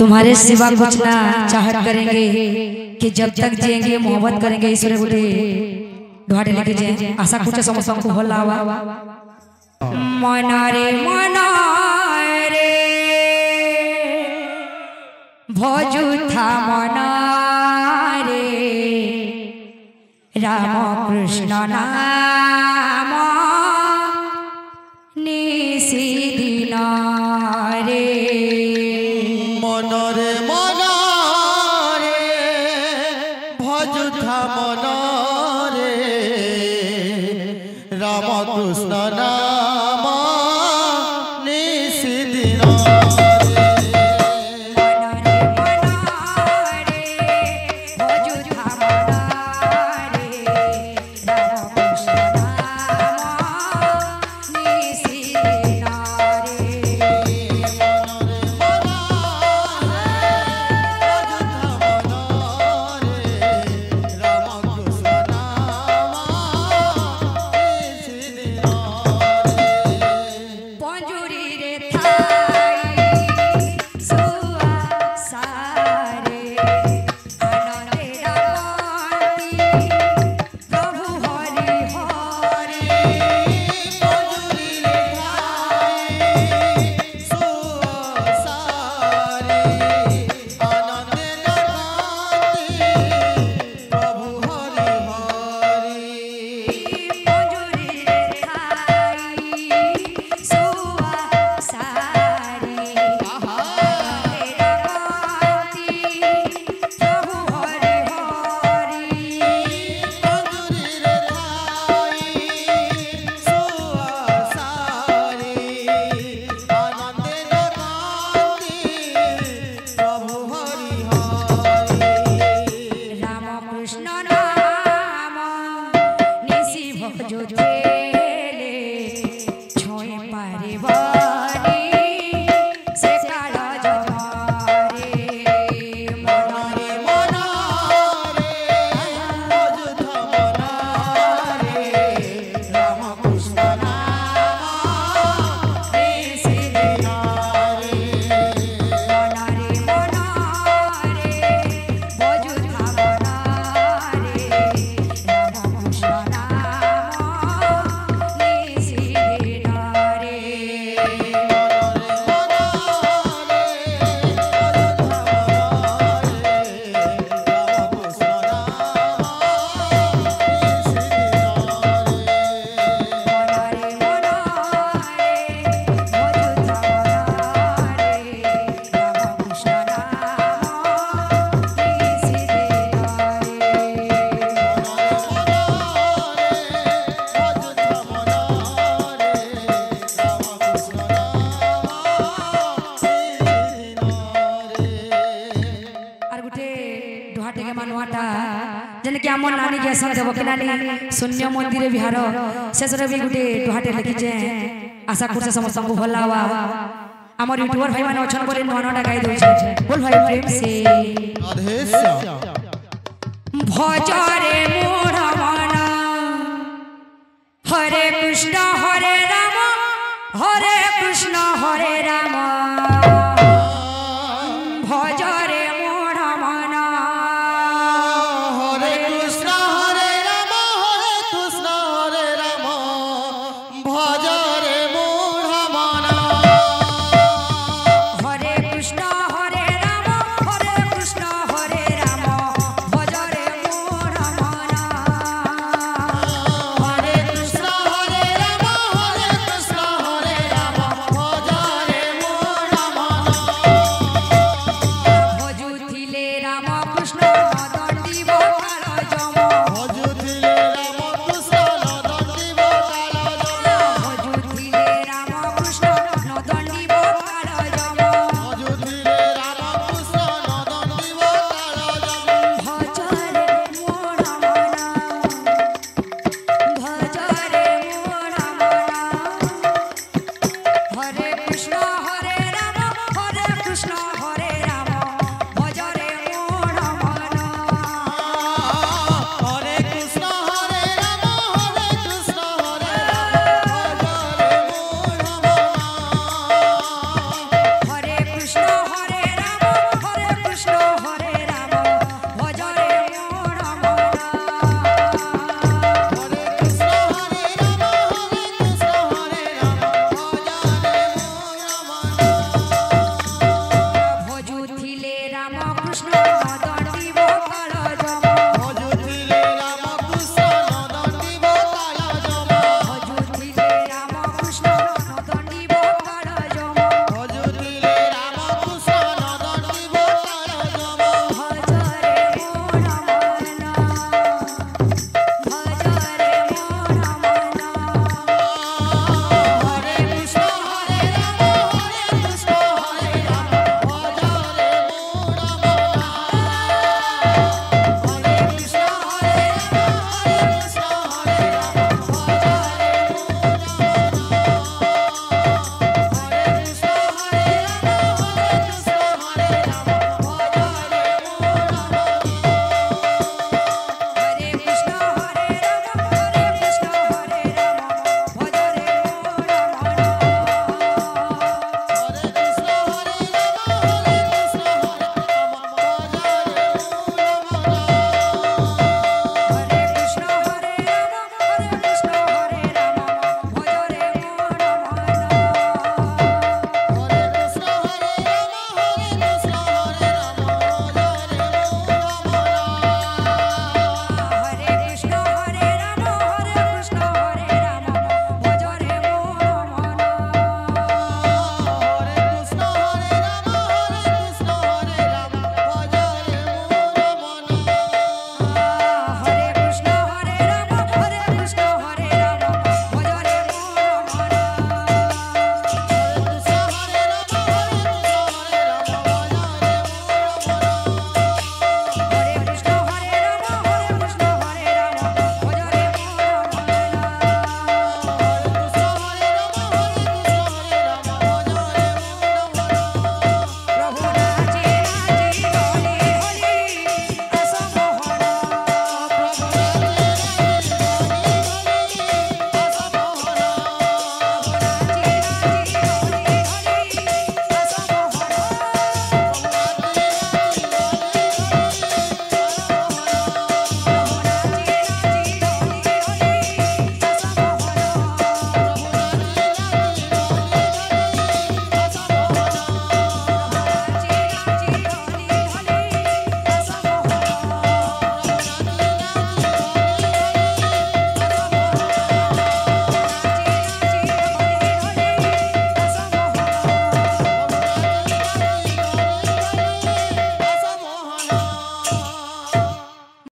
तुम्हारे सिवा कुछ ना चाहत करेंगे कि जब तक जिएंगे मोहब्बत करेंगे। ईश्वर गुटे ढोड़े लेके जाए आशा कुछ समस्या को हल्लावा मना रे भोजू था मना रे राम कृष्ण नाम निशी दिन रे मनरे भोजू था मना रे राम कृष्ण नाम निशी दिन नानी जैसा देव कि नानी शून्य मंदिर बिहार शेष भी गोटे डुहाटे लिखिचे आशा कर समस्त को भल हवा आम यूट्यूबर भाई मैंने अच्छा बोले नुआ नुआ गाई दे बोल भाई प्रेम से भजरे मोर मन हरे कृष्ण हरे राम हरे कृष्ण हरे राम